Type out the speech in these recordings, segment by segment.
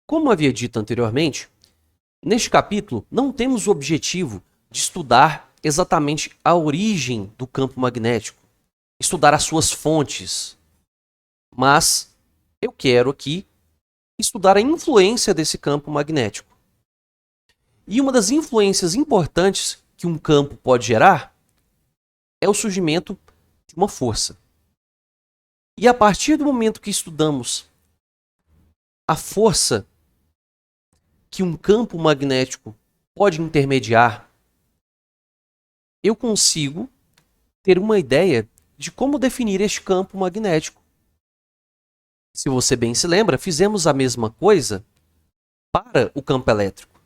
Como havia dito anteriormente, neste capítulo não temos o objetivo de estudar exatamente a origem do campo magnético, estudar as suas fontes, mas eu quero aqui estudar a influência desse campo magnético. E uma das influências importantes que um campo pode gerar é o surgimento de uma força. E a partir do momento que estudamos a força que um campo magnético pode intermediar, eu consigo ter uma ideia de como definir este campo magnético. Se você bem se lembra, fizemos a mesma coisa para o campo elétrico.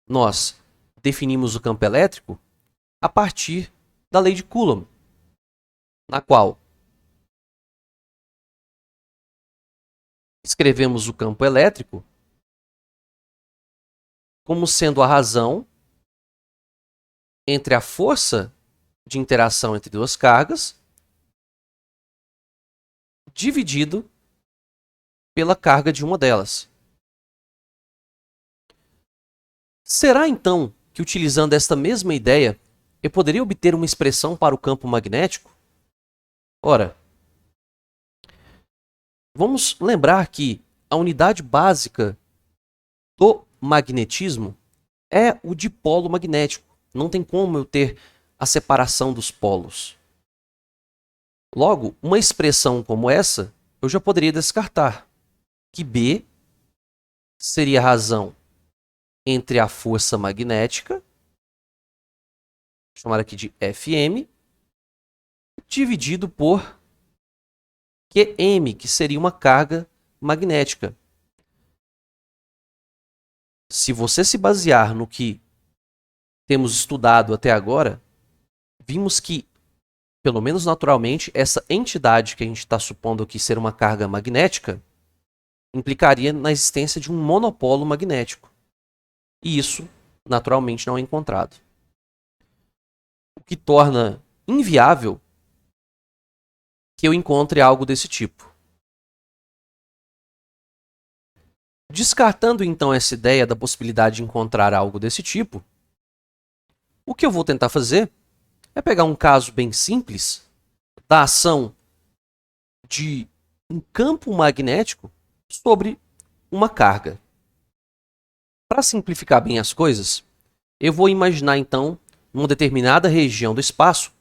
Nós definimos o campo elétrico a partir da lei de Coulomb, na qual escrevemos o campo elétrico como sendo a razão entre a força de interação entre duas cargas dividido pela carga de uma delas. Será então que, utilizando esta mesma ideia, eu poderia obter uma expressão para o campo magnético? Ora, vamos lembrar que a unidade básica do magnetismo é o dipolo magnético. Não tem como eu ter a separação dos polos. Logo, uma expressão como essa, eu já poderia descartar que B seria a razão entre a força magnética, vou chamar aqui de Fm, dividido por Qm, que seria uma carga magnética. Se você se basear no que temos estudado até agora, vimos que, pelo menos naturalmente, essa entidade que a gente está supondo aqui ser uma carga magnética implicaria na existência de um monopolo magnético. E isso, naturalmente, não é encontrado. O que torna inviável que eu encontre algo desse tipo. Descartando, então, essa ideia da possibilidade de encontrar algo desse tipo, o que eu vou tentar fazer é pegar um caso bem simples da ação de um campo magnético sobre uma carga. Para simplificar bem as coisas, eu vou imaginar, então, numa determinada região do espaço,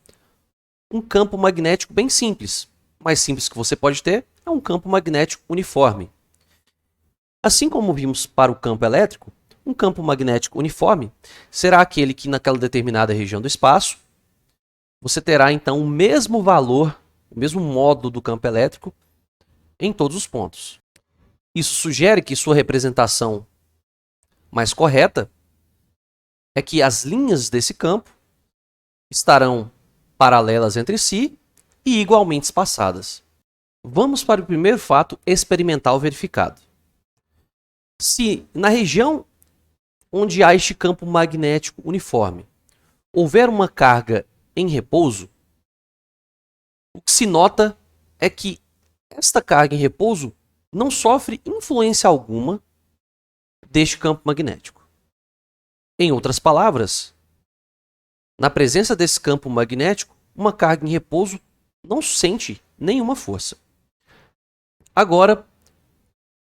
um campo magnético bem simples. O mais simples que você pode ter é um campo magnético uniforme. Assim como vimos para o campo elétrico, um campo magnético uniforme será aquele que, naquela determinada região do espaço, você terá, então, o mesmo valor, o mesmo módulo do campo elétrico em todos os pontos. Isso sugere que sua representação mais correta é que as linhas desse campo estarão paralelas entre si e igualmente espaçadas. Vamos para o primeiro fato experimental verificado. Se na região onde há este campo magnético uniforme houver uma carga em repouso, o que se nota é que esta carga em repouso não sofre influência alguma deste campo magnético. Em outras palavras, na presença desse campo magnético, uma carga em repouso não sente nenhuma força. Agora,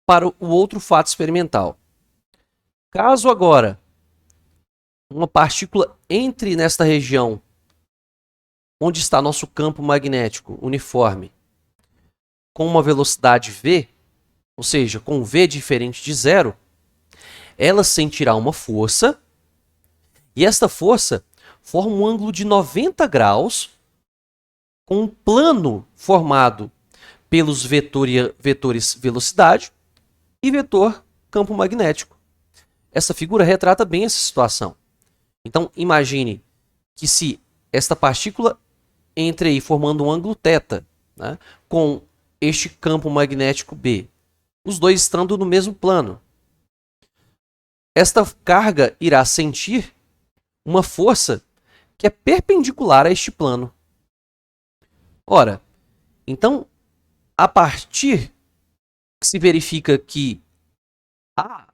para o outro fato experimental. Caso agora uma partícula entre nesta região onde está nosso campo magnético uniforme com uma velocidade v, ou seja, com v diferente de zero, ela sentirá uma força e esta força forma um ângulo de 90 graus com um plano formado pelos vetores velocidade e vetor campo magnético. Essa figura retrata bem essa situação. Então, imagine que se esta partícula entre aí formando um ângulo θ, né, com este campo magnético B, os dois estando no mesmo plano, esta carga irá sentir uma força que é perpendicular a este plano. Ora, então, a partir que se verifica que há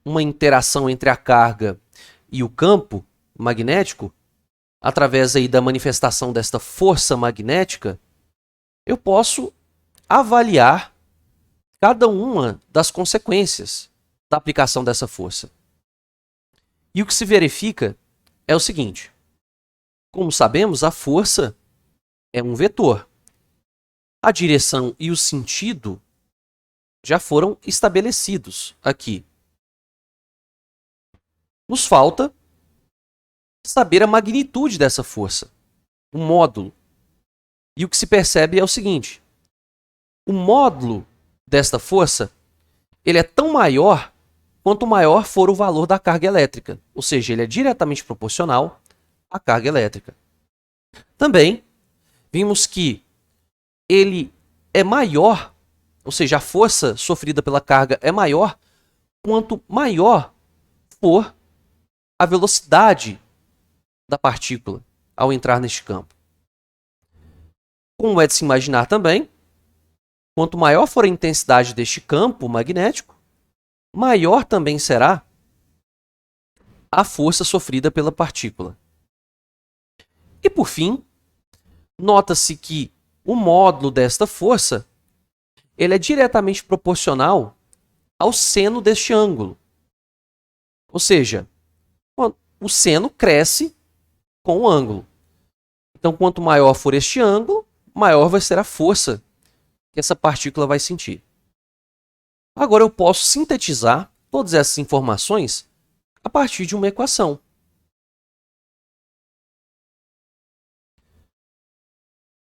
uma interação entre a carga e o campo magnético, através aí da manifestação desta força magnética, eu posso avaliar cada uma das consequências da aplicação dessa força. E o que se verifica é o seguinte: como sabemos, a força é um vetor. A direção e o sentido já foram estabelecidos aqui. Nos falta saber a magnitude dessa força, o módulo. E o que se percebe é o seguinte: o módulo desta força, ele é tão maior quanto maior for o valor da carga elétrica, ou seja, ele é diretamente proporcional à carga elétrica. Também vimos que ele é maior, ou seja, a força sofrida pela carga é maior quanto maior for a velocidade da partícula ao entrar neste campo. Como é de se imaginar também, quanto maior for a intensidade deste campo magnético, maior também será a força sofrida pela partícula. E por fim, nota-se que o módulo desta força ele é diretamente proporcional ao seno deste ângulo. Ou seja, o seno cresce com o ângulo. Então, quanto maior for este ângulo, maior vai ser a força que essa partícula vai sentir. Agora eu posso sintetizar todas essas informações a partir de uma equação.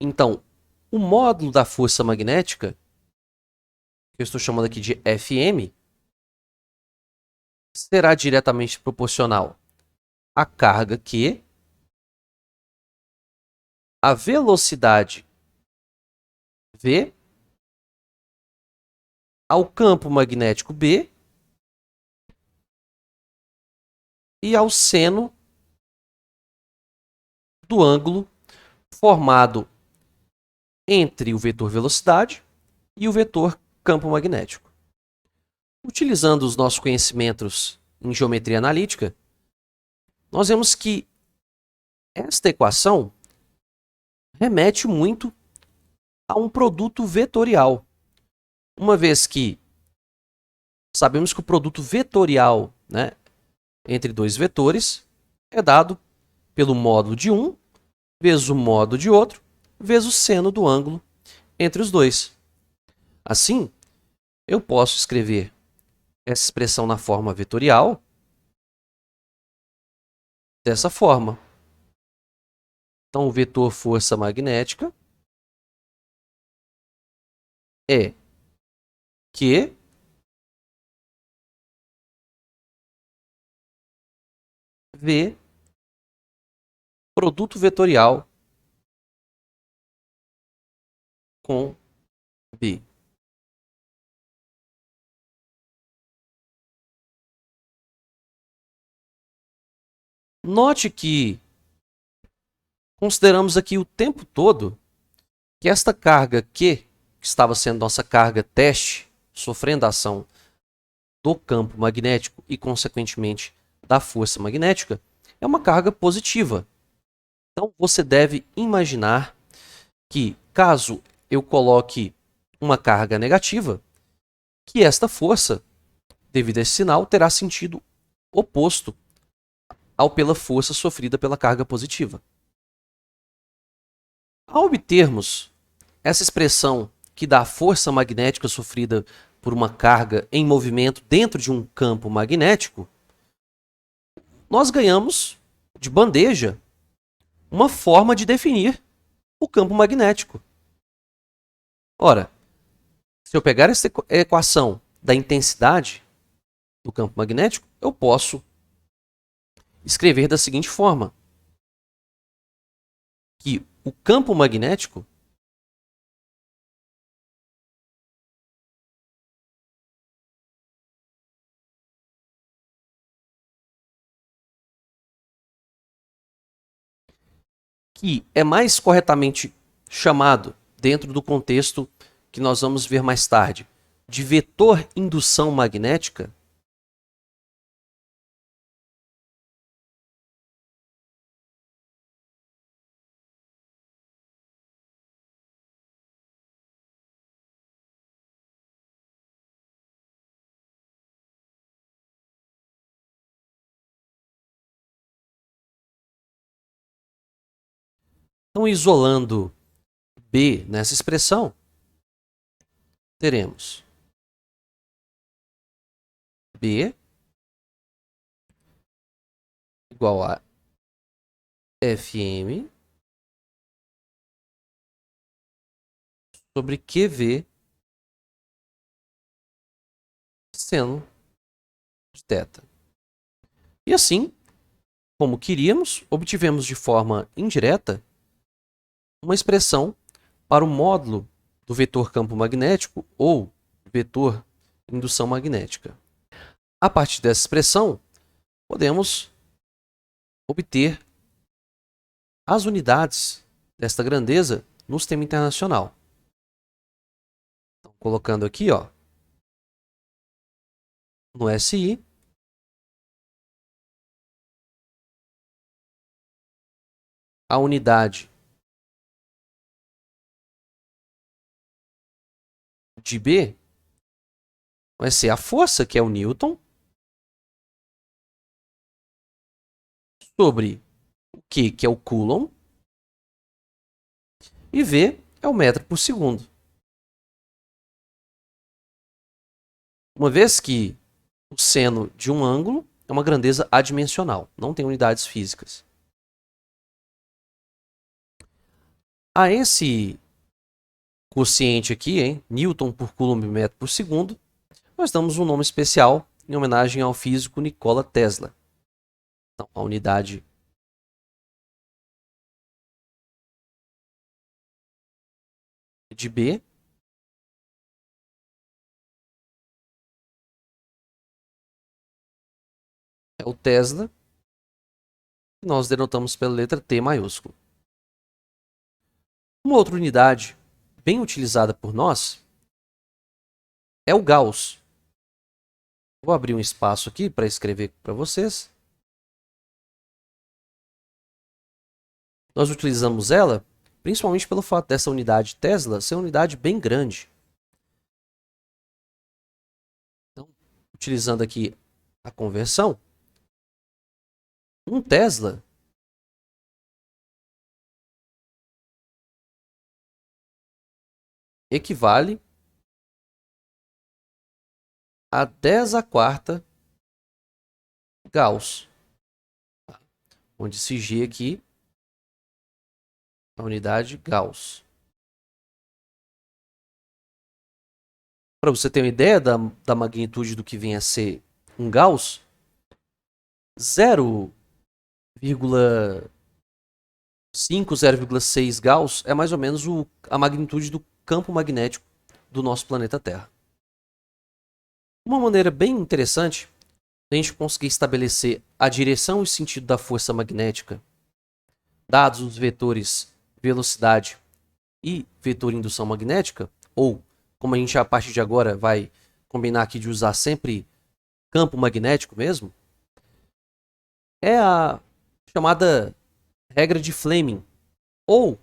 Então, o módulo da força magnética, que eu estou chamando aqui de Fm, será diretamente proporcional à carga Q, à velocidade V, ao campo magnético B e ao seno do ângulo formado entre o vetor velocidade e o vetor campo magnético. Utilizando os nossos conhecimentos em geometria analítica, nós vemos que esta equação remete muito a um produto vetorial, uma vez que sabemos que o produto vetorial, entre dois vetores é dado pelo módulo de um vezes o módulo de outro vezes o seno do ângulo entre os dois. Assim, eu posso escrever essa expressão na forma vetorial dessa forma. Então, o vetor força magnética é Q V produto vetorial com B. Note que consideramos aqui o tempo todo que esta carga Q, que estava sendo nossa carga teste, sofrendo a ação do campo magnético e, consequentemente, da força magnética, é uma carga positiva. Então, você deve imaginar que, caso eu coloque uma carga negativa, que esta força, devido a esse sinal, terá sentido oposto ao pela força sofrida pela carga positiva. Ao obtermos essa expressão que dá a força magnética sofrida por uma carga em movimento dentro de um campo magnético, nós ganhamos de bandeja uma forma de definir o campo magnético. Ora, se eu pegar essa equação da intensidade do campo magnético, eu posso escrever da seguinte forma: que o campo magnético que é mais corretamente chamado, dentro do contexto que nós vamos ver mais tarde, de vetor indução magnética, Então, isolando B nessa expressão, teremos B igual a Fm sobre QV seno de θ. E assim, como queríamos, obtivemos de forma indireta uma expressão para o módulo do vetor campo magnético ou vetor indução magnética. A partir dessa expressão, podemos obter as unidades desta grandeza no sistema internacional. Então, colocando aqui, ó, no SI, a unidade de B vai ser a força, que é o Newton, sobre o Q, que é o Coulomb, e V é o metro por segundo. Uma vez que o seno de um ângulo é uma grandeza adimensional, não tem unidades físicas. A esse quociente aqui, Newton por Coulomb metro por segundo, nós damos um nome especial em homenagem ao físico Nikola Tesla. Então, a unidade de B é o Tesla, que nós denotamos pela letra T maiúsculo. Uma outra unidade bem utilizada por nós é o Gauss. Vou abrir um espaço aqui para escrever para vocês. Nós utilizamos ela principalmente pelo fato dessa unidade Tesla ser uma unidade bem grande. Então, utilizando aqui a conversão, um Tesla equivale a 10 a quarta Gauss, onde esse G aqui é a unidade Gauss. Para você ter uma ideia da magnitude do que vem a ser um Gauss, 0,5, 0,6 Gauss é mais ou menos a magnitude do campo magnético do nosso planeta Terra. Uma maneira bem interessante de a gente conseguir estabelecer a direção e sentido da força magnética, dados os vetores velocidade e vetor indução magnética, ou como a gente a partir de agora vai combinar aqui de usar sempre campo magnético mesmo, é a chamada regra de Fleming, ou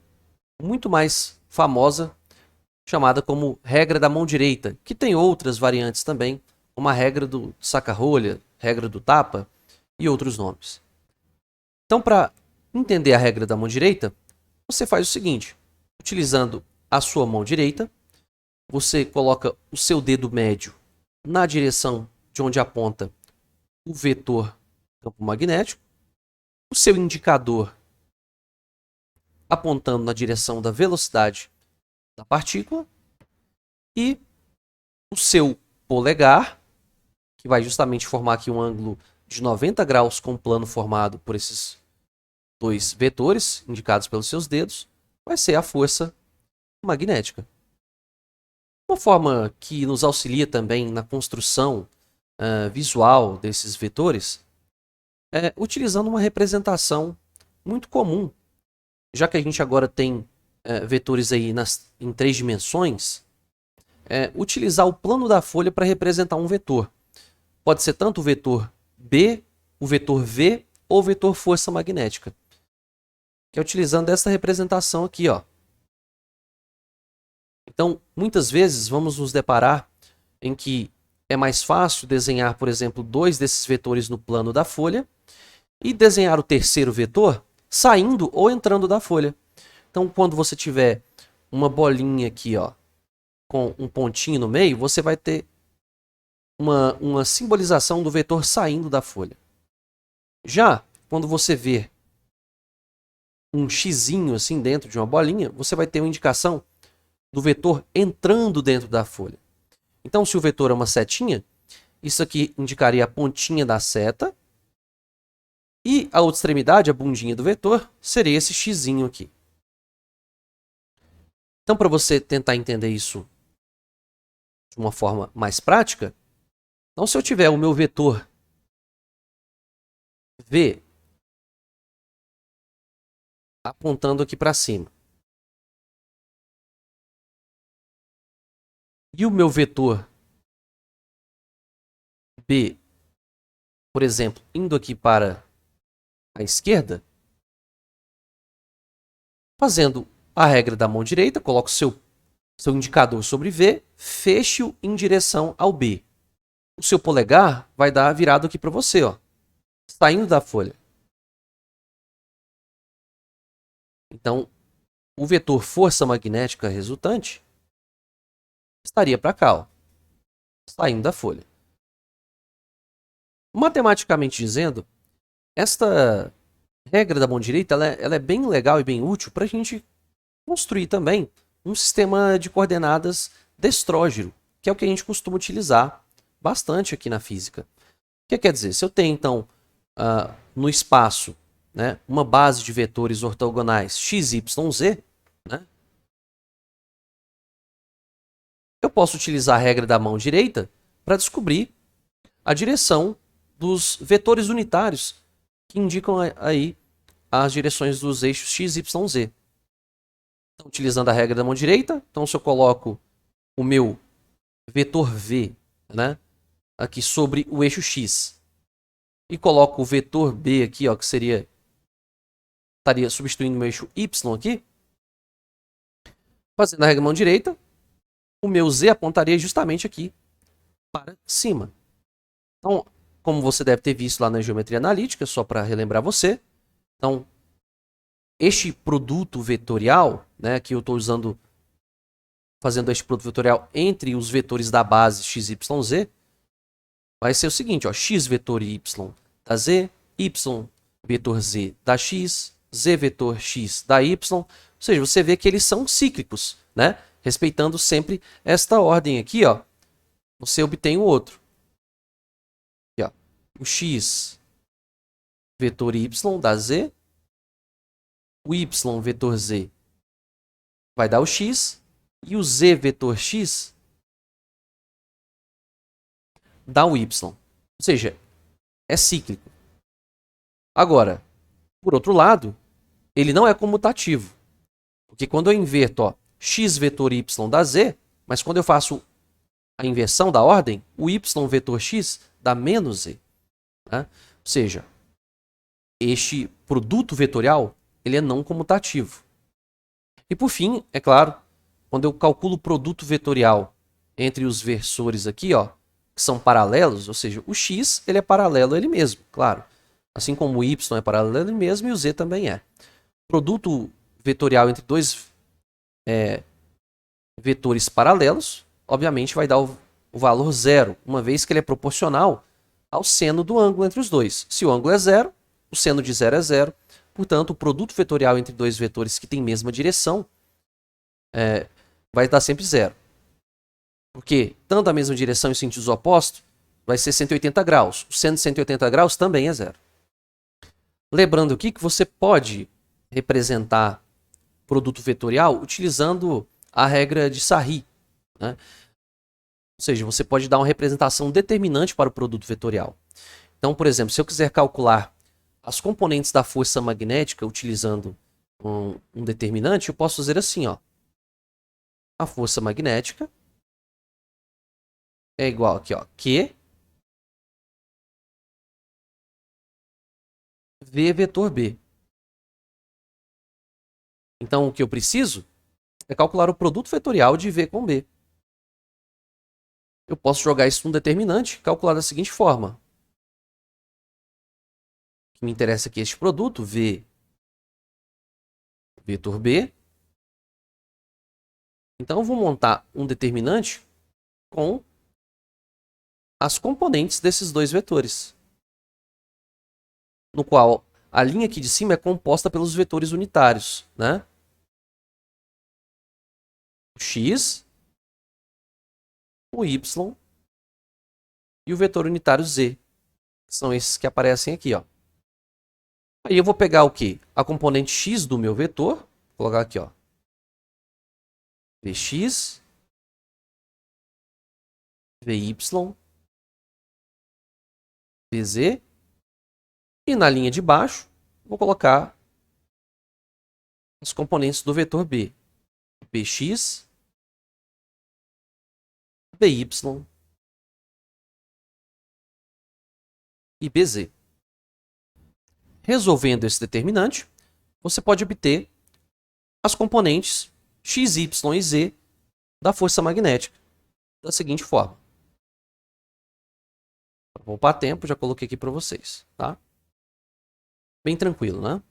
muito mais famosa, chamada como regra da mão direita, que tem outras variantes também, como a regra do saca-rolha, regra do tapa e outros nomes. Então, para entender a regra da mão direita, você faz o seguinte: utilizando a sua mão direita, você coloca o seu dedo médio na direção de onde aponta o vetor campo magnético, o seu indicador apontando na direção da velocidade da partícula e o seu polegar, que vai justamente formar aqui um ângulo de 90 graus com o plano formado por esses dois vetores indicados pelos seus dedos, vai ser a força magnética. Uma forma que nos auxilia também na construção visual desses vetores é utilizando uma representação muito comum, já que a gente agora tem vetores aí em 3 dimensões, utilizar o plano da folha para representar um vetor. Pode ser tanto o vetor B, o vetor V ou o vetor força magnética, que é utilizando essa representação aqui, ó. Então, muitas vezes vamos nos deparar em que é mais fácil desenhar, por exemplo, 2 desses vetores no plano da folha e desenhar o terceiro vetor saindo ou entrando da folha. Então, quando você tiver uma bolinha aqui, ó, com um pontinho no meio, você vai ter uma simbolização do vetor saindo da folha. Já quando você ver um xizinho assim dentro de uma bolinha, você vai ter uma indicação do vetor entrando dentro da folha. Então, se o vetor é uma setinha, isso aqui indicaria a pontinha da seta. E a outra extremidade, a bundinha do vetor, seria esse xizinho aqui. Então, para você tentar entender isso de uma forma mais prática, então se eu tiver o meu vetor V apontando aqui para cima, e o meu vetor B, por exemplo, indo aqui para a esquerda, fazendo a regra da mão direita, coloco seu indicador sobre V, feche-o em direção ao B. O seu polegar vai dar virado aqui para você, ó, saindo da folha. Então, o vetor força magnética resultante estaria para cá, ó, saindo da folha. Matematicamente dizendo, esta regra da mão direita ela é bem legal e bem útil para a gente construir também um sistema de coordenadas destrógero, que é o que a gente costuma utilizar bastante aqui na física. O que quer dizer? Se eu tenho, então, no espaço, né, uma base de vetores ortogonais x, y, z, né, eu posso utilizar a regra da mão direita para descobrir a direção dos vetores unitários que indicam aí as direções dos eixos x, y, z. Então, utilizando a regra da mão direita, então se eu coloco o meu vetor v, né, aqui sobre o eixo x e coloco o vetor b aqui, ó, que estaria substituindo o meu eixo y aqui, fazendo a regra da mão direita, o meu z apontaria justamente aqui para cima. Então, como você deve ter visto lá na geometria analítica, só para relembrar você, então, este produto vetorial, né, que eu estou fazendo este produto vetorial entre os vetores da base x, y, z, vai ser o seguinte, ó, x vetor y da z, y vetor z da x, z vetor x da y, ou seja, você vê que eles são cíclicos, né? Respeitando sempre esta ordem aqui, ó, você obtém o outro. Aqui, ó, o x vetor y da z, o y vetor z vai dar o x, e o z vetor x dá o y. Ou seja, é cíclico. Agora, por outro lado, ele não é comutativo. Porque quando eu inverto, ó, x vetor y dá z, mas quando eu faço a inversão da ordem, o y vetor x dá menos z. Né? Ou seja, este produto vetorial ele é não comutativo. E por fim, é claro, quando eu calculo o produto vetorial entre os versores aqui, ó, que são paralelos, ou seja, o x ele é paralelo a ele mesmo, claro. Assim como o y é paralelo a ele mesmo e o z também é. Produto vetorial entre dois vetores paralelos, obviamente vai dar o valor zero, uma vez que ele é proporcional ao seno do ângulo entre os dois. Se o ângulo é zero, o seno de zero é zero. Portanto, o produto vetorial entre dois vetores que têm mesma direção vai dar sempre zero. Porque tanto a mesma direção em sentidos opostos vai ser 180 graus. O seno de 180 graus também é zero. Lembrando aqui que você pode representar produto vetorial utilizando a regra de Sarri, né? Ou seja, você pode dar uma representação determinante para o produto vetorial. Então, por exemplo, se eu quiser calcular as componentes da força magnética utilizando um determinante, eu posso fazer assim, ó. A força magnética é igual aqui, ó, Q V vetor B. Então, o que eu preciso é calcular o produto vetorial de V com B. Eu posso jogar isso num determinante, calcular da seguinte forma. O que me interessa aqui é este produto, V vetor B, Então eu vou montar um determinante com as componentes desses dois vetores, no qual a linha aqui de cima é composta pelos vetores unitários, né? O x, o y e o vetor unitário z, que são esses que aparecem aqui, ó. Aí eu vou pegar o quê? A componente x do meu vetor, vou colocar aqui, ó, vx, vy, vz, e na linha de baixo vou colocar as componentes do vetor b, bx, by e bz. Resolvendo esse determinante, você pode obter as componentes x, y e z da força magnética da seguinte forma. Para poupar tempo, já coloquei aqui para vocês, tá? Bem tranquilo, né?